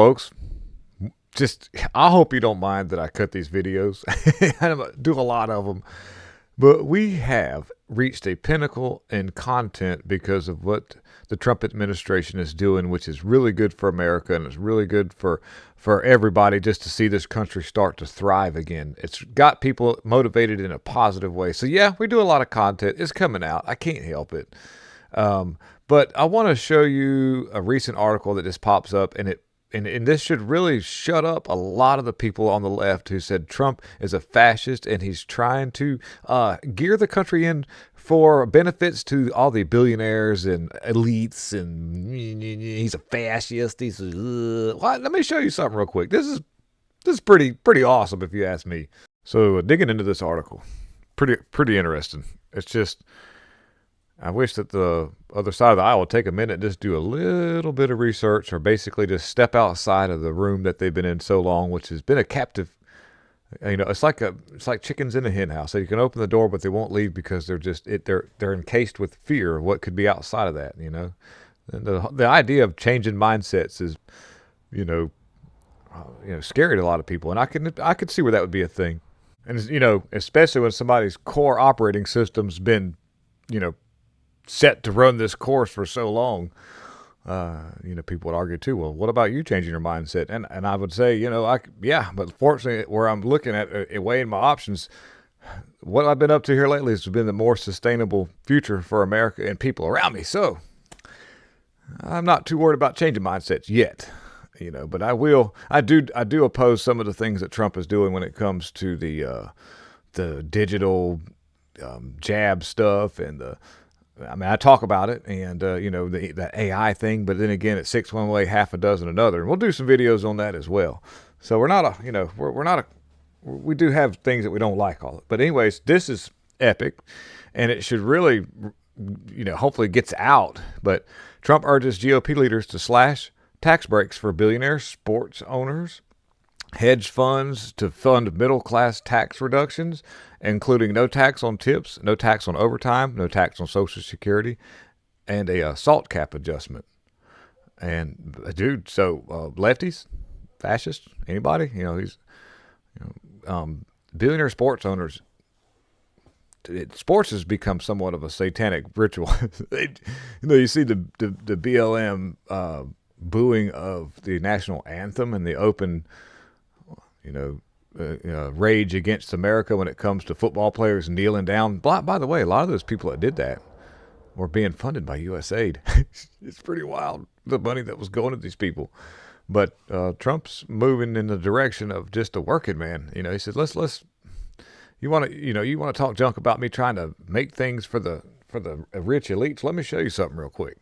folks, I hope you don't mind that I cut these videos. I do a lot of them. But we have reached a pinnacle in content because of what the Trump administration is doing, which is really good for America, and it's really good for everybody just to see this country start to thrive again. It's got people motivated in a positive way. So, yeah, we do a lot of content. It's coming out. I can't help it. But I want to show you a recent article that just pops up, and this should really shut up a lot of the people on the left who said Trump is a fascist and he's trying to gear the country in for benefits to all the billionaires and elites, and he's a fascist. Let me show you something real quick. This is pretty awesome if you ask me. So digging into this article, pretty interesting. It's just, I wish that the other side of the aisle would take a minute and just do a little bit of research, or basically just step outside of the room that they've been in so long, which has been a captive. It's like chickens in a hen house. So you can open the door, but they won't leave because they're encased with fear of what could be outside of that. And the idea of changing mindsets is, scary to a lot of people, and I could see where that would be a thing. And especially when somebody's core operating system's been, set to run this course for so long, people would argue too, well, what about you changing your mindset? And I would say, but fortunately, where I'm looking at weighing my options, what I've been up to here lately has been the more sustainable future for America and people around me. So I'm not too worried about changing mindsets yet, but I do oppose some of the things that Trump is doing when it comes to the digital jab stuff, and I talk about it, and the AI thing, but then again, it's 6 one way, half a dozen another, and we'll do some videos on that as well. So we do have things that we don't like all. But anyways, this is epic, and it should really, hopefully gets out. But Trump urges GOP leaders to slash tax breaks for billionaire sports owners, hedge funds to fund middle-class tax reductions, including no tax on tips, no tax on overtime, no tax on Social Security, and a SALT cap adjustment. And lefties, fascists, anybody, billionaire sports owners. Sports has become somewhat of a satanic ritual. You see the BLM booing of the national anthem and the open, rage against America when it comes to football players kneeling down. By the way, a lot of those people that did that were being funded by USAID. It's pretty wild, the money that was going to these people. But Trump's moving in the direction of just a working man. He said, let's. You want to talk junk about me trying to make things for the rich elites? Let me show you something real quick.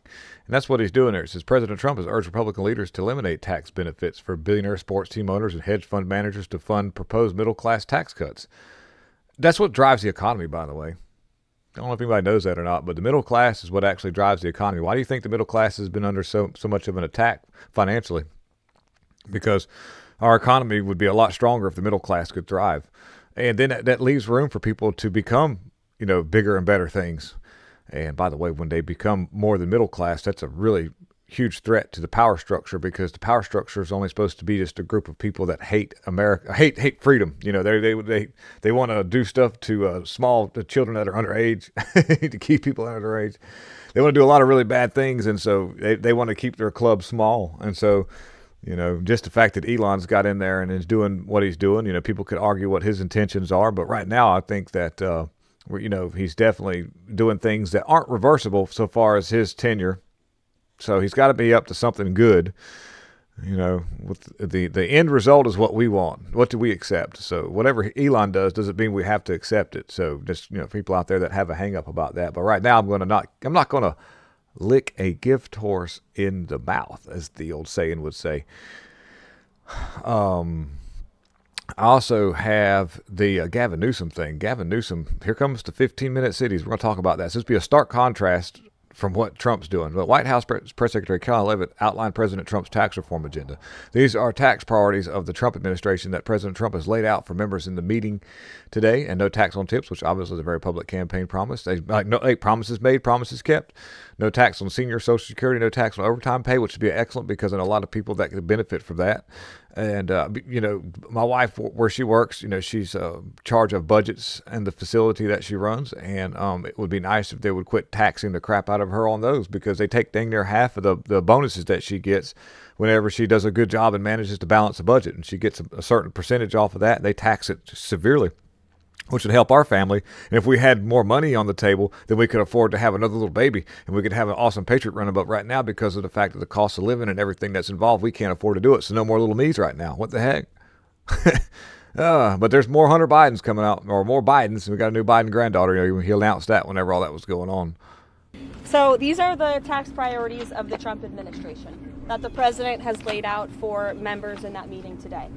And that's what he's doing there. It says President Trump has urged Republican leaders to eliminate tax benefits for billionaire sports team owners and hedge fund managers to fund proposed middle-class tax cuts. That's what drives the economy, by the way. I don't know if anybody knows that or not, but the middle class is what actually drives the economy. Why do you think the middle class has been under so much of an attack financially? Because our economy would be a lot stronger if the middle class could thrive. And then that leaves room for people to become, bigger and better things. And by the way, when they become more than middle class, that's a really huge threat to the power structure, because the power structure is only supposed to be just a group of people that hate America, hate freedom. They want to do stuff to the children that are underage, to keep people underage. They want to do a lot of really bad things, and so they want to keep their club small. And so, just the fact that Elon's got in there and is doing what he's doing, people could argue what his intentions are, but right now I think that he's definitely doing things that aren't reversible so far as his tenure. So he's got to be up to something good. With the end result is what we want. What do we accept? So whatever Elon does, doesn't mean we have to accept it. So just, people out there that have a hang up about that. But right now I'm not going to lick a gift horse in the mouth, as the old saying would say. I also have the Gavin Newsom thing. Gavin Newsom, here comes the 15-minute cities. We're going to talk about that. So this will be a stark contrast from what Trump's doing. But White House Press Secretary Caroline Leavitt outlined President Trump's tax reform agenda. These are tax priorities of the Trump administration that President Trump has laid out for members in the meeting today. And no tax on tips, which obviously is a very public campaign promise. Promises made, promises kept. No tax on senior Social Security, no tax on overtime pay, which would be excellent because there are a lot of people that could benefit from that. And, my wife, where she works, she's in charge of budgets and the facility that she runs. And it would be nice if they would quit taxing the crap out of her on those, because they take dang near half of the bonuses that she gets whenever she does a good job and manages to balance the budget. And she gets a certain percentage off of that, and they tax it severely, which would help our family. And if we had more money on the table, then we could afford to have another little baby, and we could have an awesome Patriot running. But right now, because of the fact of the cost of living and everything that's involved, we can't afford to do it. So no more little me's right now. What the heck? But there's more Hunter Bidens coming out, or more Bidens. We got a new Biden granddaughter. He announced that whenever all that was going on. So these are the tax priorities of the Trump administration that the president has laid out for members in that meeting today.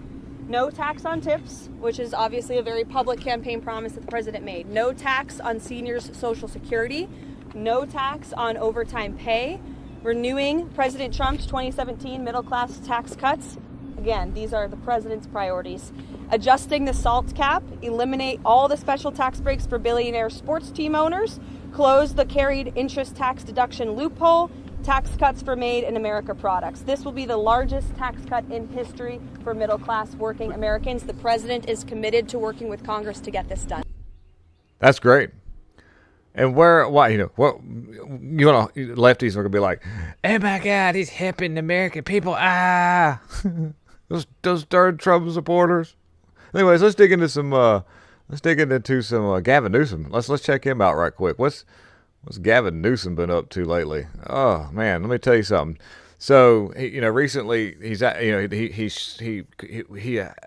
No tax on tips, which is obviously a very public campaign promise that the president made. No tax on seniors' Social Security. No tax on overtime pay. Renewing President Trump's 2017 middle-class tax cuts. Again, these are the president's priorities. Adjusting the SALT cap. Eliminate all the special tax breaks for billionaire sports team owners. Close the carried interest tax deduction loophole. Tax cuts for Made in America products. This will be the largest tax cut in history for middle-class working Americans. The president is committed to working with Congress to get this done. That's great. And lefties are going to be like, oh my God, he's helping the American people. Those third Trump supporters. Anyways, let's dig into some Gavin Newsom. Let's check him out right quick. What's Gavin Newsom been up to lately? Oh man, let me tell you something. So recently he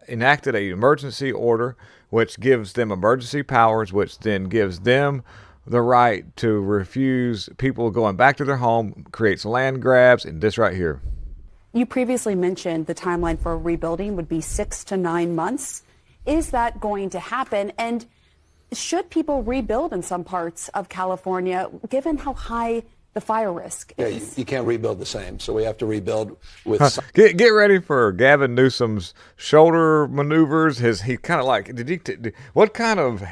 enacted an emergency order, which gives them emergency powers, which then gives them the right to refuse people going back to their home, creates land grabs, and this right here. You previously mentioned the timeline for rebuilding would be 6 to 9 months. Is that going to happen? And should people rebuild in some parts of California, given how high the fire risk is? Yeah, you can't rebuild the same. So we have to rebuild with... Get ready for Gavin Newsom's shoulder maneuvers. He kind of like... What kind of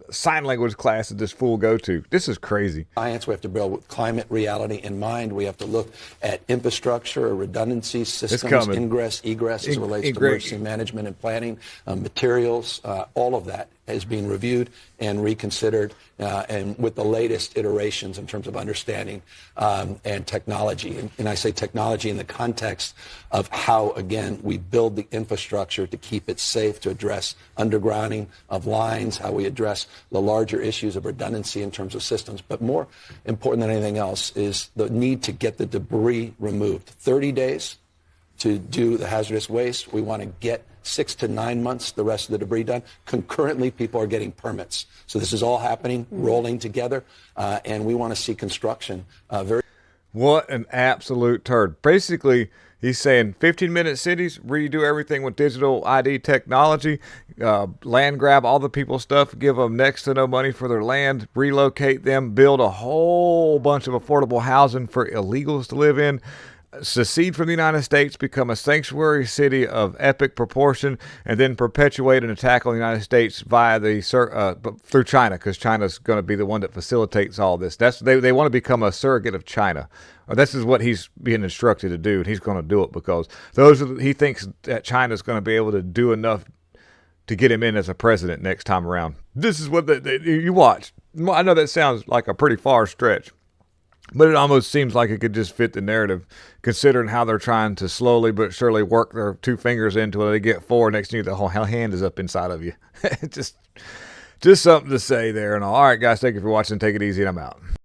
sign language class did this fool go to? This is crazy. Science, we have to build with climate reality in mind. We have to look at infrastructure, redundancy, systems, ingress, egress as it relates to emergency management and planning, materials, all of that is being reviewed and reconsidered, and with the latest iterations in terms of understanding and technology. And I say technology in the context of how, again, we build the infrastructure to keep it safe, to address undergrounding of lines, how we address the larger issues of redundancy in terms of systems. But more important than anything else is the need to get the debris removed. 30 days to do the hazardous waste. We want to get 6 to 9 months, the rest of the debris done. Concurrently, people are getting permits. So this is all happening, rolling together, and we want to see construction very... What an absolute turd. Basically, he's saying 15-minute cities, redo everything with digital ID technology, land grab all the people's stuff, give them next to no money for their land, relocate them, build a whole bunch of affordable housing for illegals to live in, secede from the United States, become a sanctuary city of epic proportion, and then perpetuate an attack on the United States via through China, because China's going to be the one that facilitates all this. They want to become a surrogate of China. This is what he's being instructed to do, and he's going to do it because he thinks that China's going to be able to do enough to get him in as a president next time around. This is what you watch. I know that sounds like a pretty far stretch, but it almost seems like it could just fit the narrative, considering how they're trying to slowly but surely work their 2 fingers into it. They get 4, next thing you know, the whole hand is up inside of you. just something to say there and all. All right, guys, thank you for watching. Take it easy, and I'm out.